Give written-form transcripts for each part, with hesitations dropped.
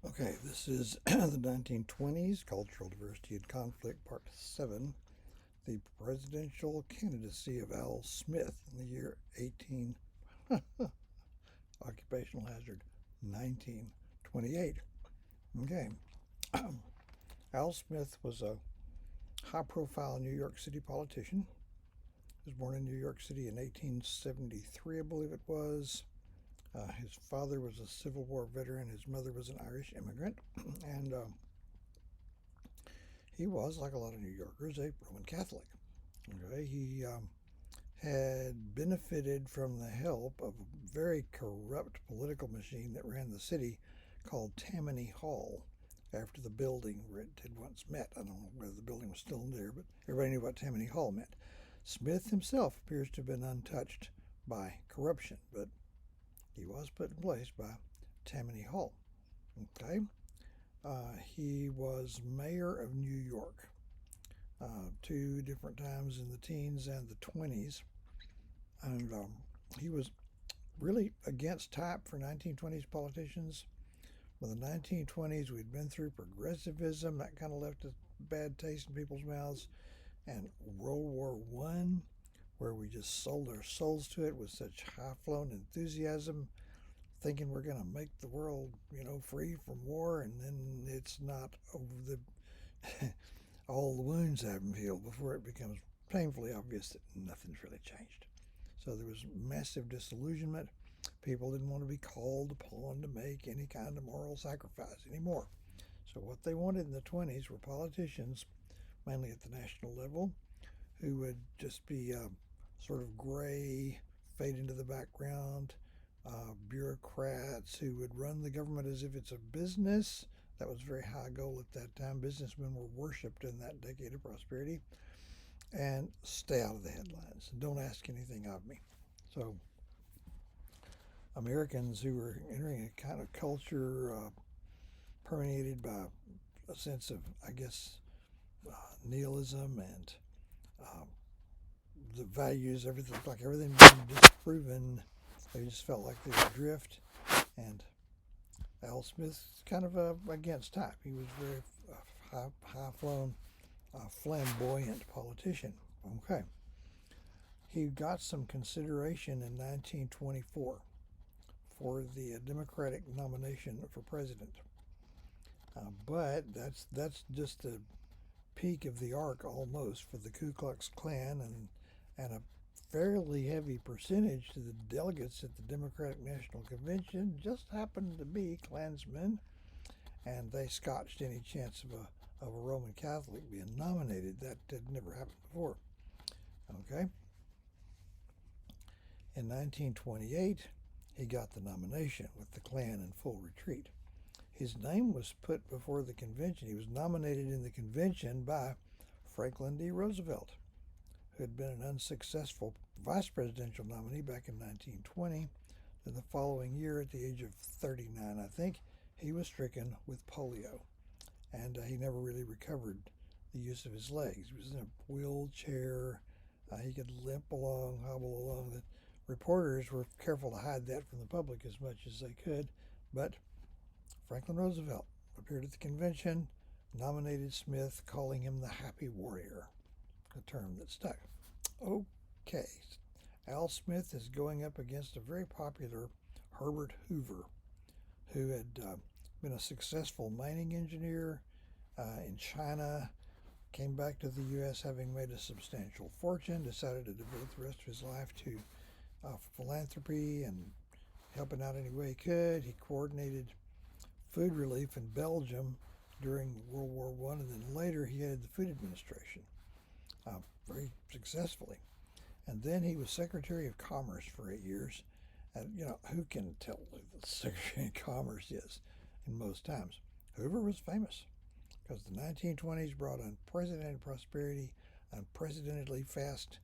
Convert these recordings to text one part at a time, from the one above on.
Okay, this is the 1920s, Cultural Diversity and Conflict, Part 7, the presidential candidacy of Al Smith in the year 18, occupational hazard, 1928. Okay, Al Smith was a high profile New York City politician. He was born in New York City in 1873, I believe it was. His father was a Civil War veteran. His mother was an Irish immigrant. And he was, like a lot of New Yorkers, a Roman Catholic. Okay, he had benefited from the help of a very corrupt political machine that ran the city called Tammany Hall after the building where it had once met. I don't know whether the building was still there, but everybody knew what Tammany Hall meant. Smith himself appears to have been untouched by corruption, but he was put in place by Tammany Hall. Okay, he was mayor of New York two different times in the teens and the 20s. And he was really against type for 1920s politicians. With the 1920s, we'd been through progressivism, that kind of left a bad taste in people's mouths, and World War One, where we just sold our souls to it with such high-flown enthusiasm, thinking we're going to make the world, free from war, and then it's not over the all the wounds haven't healed before it becomes painfully obvious that nothing's really changed. So there was massive disillusionment. People didn't want to be called upon to make any kind of moral sacrifice anymore. So what they wanted in the 20s were politicians, mainly at the national level, who would just be sort of gray, fade into the background, bureaucrats who would run the government as if it's a business. That was a very high goal at that time. Businessmen were worshipped in that decade of prosperity. And stay out of the headlines. Don't ask anything of me. So, Americans who were entering a kind of culture permeated by a sense of, I guess, nihilism and uh, the values, everything, like everything being disproven. They just felt like they were adrift. And Al Smith's kind of against type. He was very high flown, flamboyant politician. Okay. He got some consideration in 1924 for the Democratic nomination for president. But that's just the peak of the arc almost for the Ku Klux Klan and a fairly heavy percentage to the delegates at the Democratic National Convention just happened to be Klansmen, and they scotched any chance of a Roman Catholic being nominated. That had never happened before. Okay. In 1928, he got the nomination with the Klan in full retreat. His name was put before the convention. He was nominated in the convention by Franklin D. Roosevelt, who had been an unsuccessful vice presidential nominee back in 1920. Then the following year, at the age of 39, I think, he was stricken with polio, and he never really recovered the use of his legs. He was in a wheelchair. He could limp along, hobble along. The reporters were careful to hide that from the public as much as they could, but Franklin Roosevelt appeared at the convention, nominated Smith, calling him the Happy Warrior, a term that stuck. Okay, Al Smith is going up against a very popular Herbert Hoover, who had been a successful mining engineer in China, came back to the U.S. having made a substantial fortune, decided to devote the rest of his life to philanthropy and helping out any way he could. He coordinated food relief in Belgium during World War One, and then later he headed the Food Administration very successfully. And then he was Secretary of Commerce for 8 years. And, who can tell who the Secretary of Commerce is in most times? Hoover was famous because the 1920s brought unprecedented prosperity, unprecedentedly fast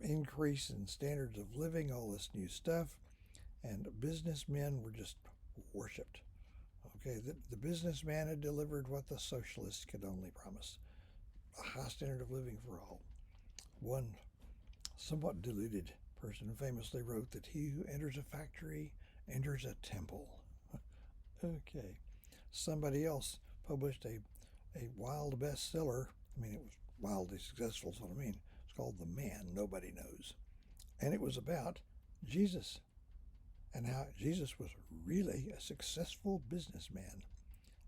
increase in standards of living, all this new stuff, and businessmen were just worshipped. Okay, the businessman had delivered what the socialists could only promise: a high standard of living for all. One somewhat deluded person famously wrote that he who enters a factory enters a temple. Okay, somebody else published a wild bestseller. I mean, it was wildly successful, is what I mean. It's called The Man Nobody Knows. And it was about Jesus and how Jesus was really a successful businessman.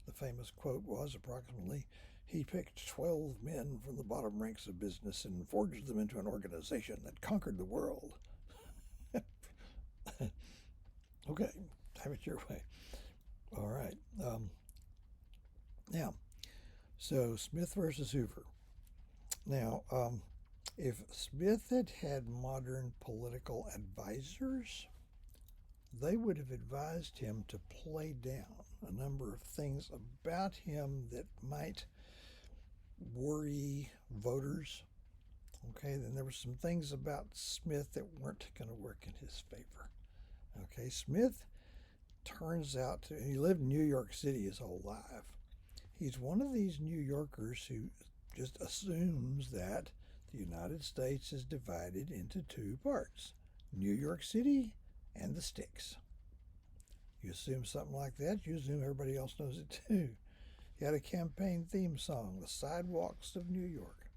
The famous quote was approximately, he picked 12 men from the bottom ranks of business and forged them into an organization that conquered the world. Okay, have it your way. All right. Now, so Smith versus Hoover. Now, if Smith had had modern political advisors, they would have advised him to play down a number of things about him that might worry voters. Okay, then there were some things about Smith that weren't going to work in his favor. Okay, Smith turns out to, he lived in New York City his whole life. He's one of these New Yorkers who just assumes that the United States is divided into two parts, New York City and the sticks. You assume something like that, you assume everybody else knows it too. He had a campaign theme song, The Sidewalks of New York.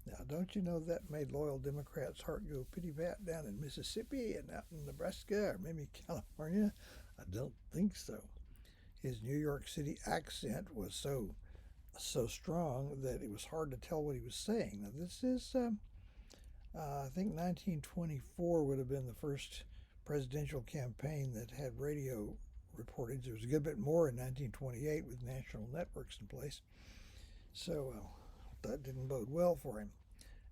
Now, don't you know that made loyal Democrats' heart go pity-pat down in Mississippi and out in Nebraska or maybe California? I don't think so. His New York City accent was so strong that it was hard to tell what he was saying. Now, this is, I think 1924 would have been the first presidential campaign that had radio reportage. There was a good bit more in 1928 with national networks in place. So that didn't bode well for him.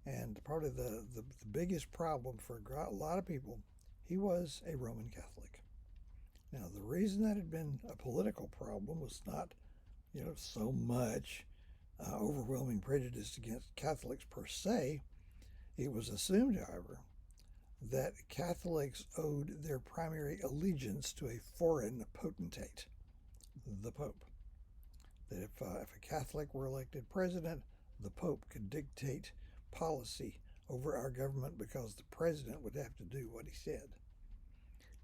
And probably the biggest problem for a lot of people, he was a Roman Catholic. Now, the reason that had been a political problem was not, so much overwhelming prejudice against Catholics per se. It was assumed, however, that Catholics owed their primary allegiance to a foreign potentate, the Pope. That if a Catholic were elected president, the Pope could dictate policy over our government because the president would have to do what he said.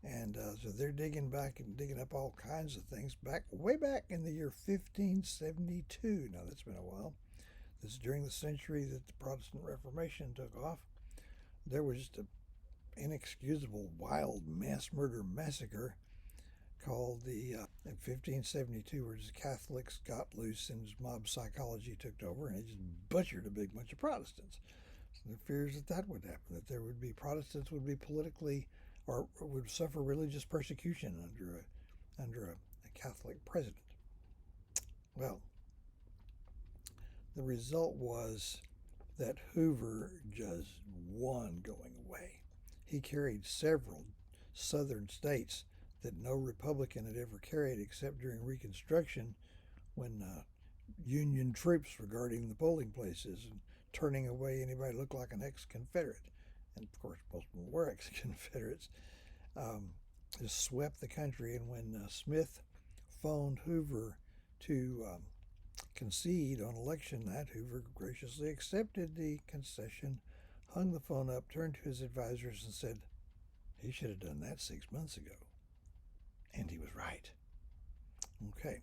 And so they're digging back and digging up all kinds of things way back in the year 1572. Now, that's been a while. This is during the century that the Protestant Reformation took off. There was just an inexcusable, wild mass murder massacre called in 1572, where the Catholics got loose and mob psychology took over and it just butchered a big bunch of Protestants. So there are fears that would happen, that there would be Protestants would be politically or would suffer religious persecution under a Catholic president. Well, the result was that Hoover just won going away. He carried several southern states that no Republican had ever carried except during Reconstruction when Union troops were guarding the polling places and turning away anybody who looked like an ex-Confederate. And of course, most of them were ex-Confederates. Just swept the country. And when Smith phoned Hoover to concede on election night, Hoover graciously accepted the concession, hung the phone up, turned to his advisors and said, he should have done that 6 months ago. And he was right. Okay.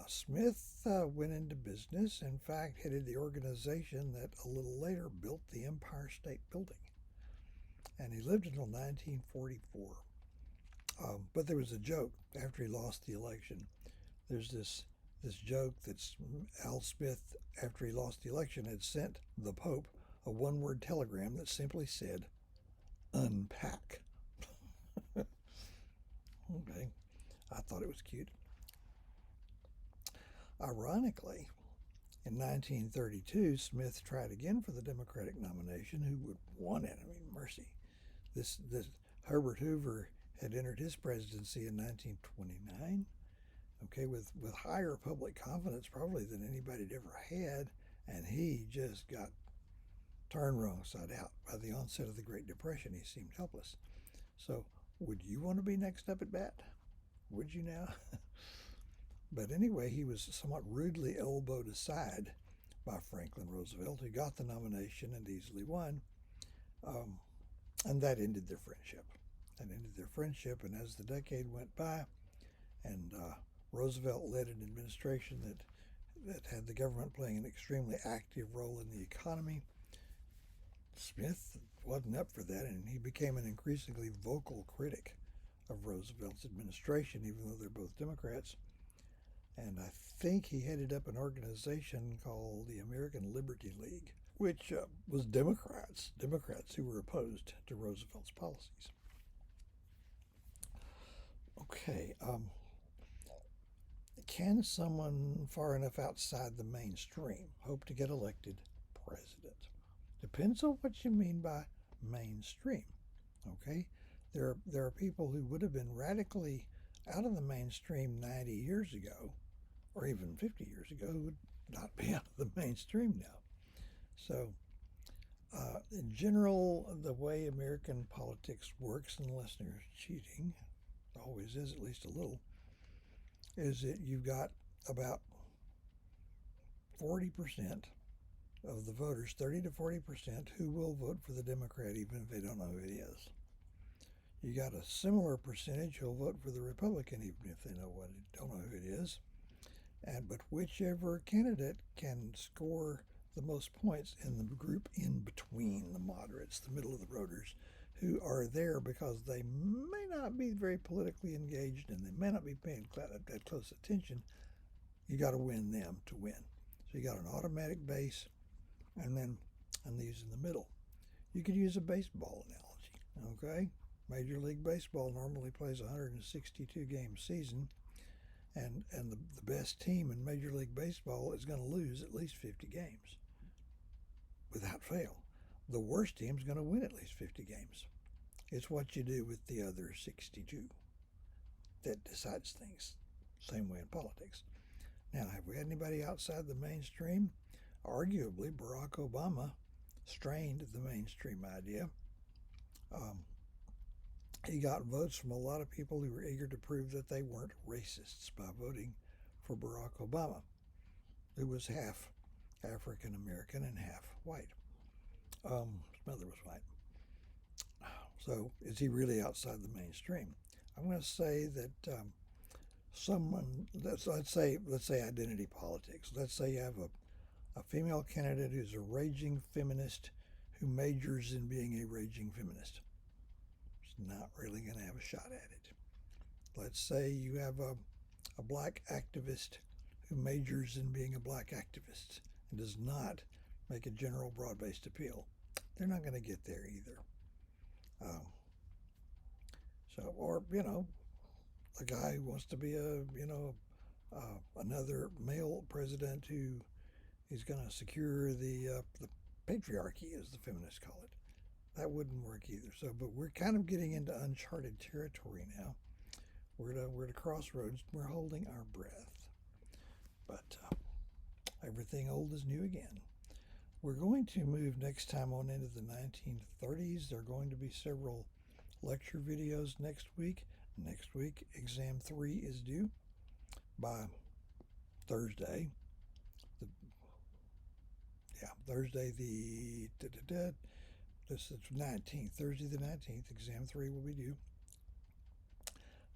Smith went into business, in fact, headed the organization that a little later built the Empire State Building. And he lived until 1944. But there was a joke after he lost the election. There's this joke that Al Smith, after he lost the election, had sent the Pope a one-word telegram that simply said, unpack. Okay. I thought it was cute. Ironically, in 1932, Smith tried again for the Democratic nomination. Who would want it? I mean, mercy. This Herbert Hoover had entered his presidency in 1929, okay, with higher public confidence probably than anybody had ever had, and he just got turned wrong side out. By the onset of the Great Depression, he seemed helpless. So, would you want to be next up at bat? Would you now? But anyway, he was somewhat rudely elbowed aside by Franklin Roosevelt, who got the nomination and easily won. And that ended their friendship. And as the decade went by, and Roosevelt led an administration that had the government playing an extremely active role in the economy. Smith wasn't up for that, and he became an increasingly vocal critic of Roosevelt's administration, even though they're both Democrats. And I think he headed up an organization called the American Liberty League, which was Democrats who were opposed to Roosevelt's policies. Okay, can someone far enough outside the mainstream hope to get elected president? Depends on what you mean by mainstream. Okay, there are people who would have been radically out of the mainstream 90 years ago, or even 50 years ago, who would not be out of the mainstream now. So, in general, the way American politics works, unless there's cheating, always is at least a little, is that you've got about 40% of the voters, 30 to 40%, who will vote for the Democrat even if they don't know who it is. You got a similar percentage who'll vote for the Republican even if they don't know who it is. But whichever candidate can score the most points in the group in between the moderates, the middle of the roaders, who are there because they may not be very politically engaged and they may not be paying that close attention, you got to win them to win. So you got an automatic base, and these in the middle. You could use a baseball analogy, okay? Major League Baseball normally plays a 162-game season, and the best team in Major League Baseball is going to lose at least 50 games, without fail. The worst team is going to win at least 50 games. It's what you do with the other 62 that decides things. Same way in politics. Now, have we had anybody outside the mainstream? Arguably, Barack Obama strained the mainstream idea. He got votes from a lot of people who were eager to prove that they weren't racists by voting for Barack Obama, who was half African American and half white. His mother was white. So is he really outside the mainstream? I'm going to say that let's say identity politics. Let's say you have a female candidate who's a raging feminist who majors in being a raging feminist. She's not really going to have a shot at it. Let's say you have a black activist who majors in being a black activist and does not make a general broad-based appeal. They're not going to get there either. Or a guy who wants to be another male president who is going to secure the patriarchy, as the feminists call it. That wouldn't work either. So, but we're kind of getting into uncharted territory now. We're at a crossroads. We're holding our breath. But everything old is new again. We're going to move next time on into the 1930s. There are going to be several lecture videos next week. Next week, exam 3 is due by Thursday. Thursday the 19th. Thursday the 19th, exam 3 will be due.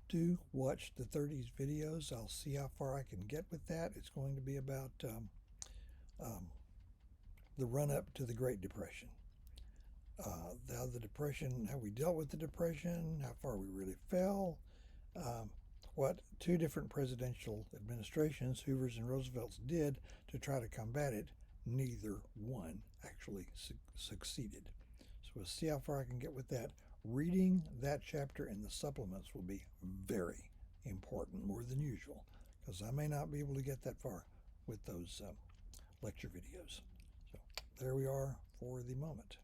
Do watch the 30s videos. I'll see how far I can get with that. It's going to be about the run-up to the Great Depression. How we dealt with the Depression, how far we really fell, what two different presidential administrations, Hoover's and Roosevelt's, did to try to combat it. Neither one actually succeeded. So we'll see how far I can get with that. Reading that chapter in the supplements will be very important, more than usual, because I may not be able to get that far with those lecture videos. So there we are for the moment.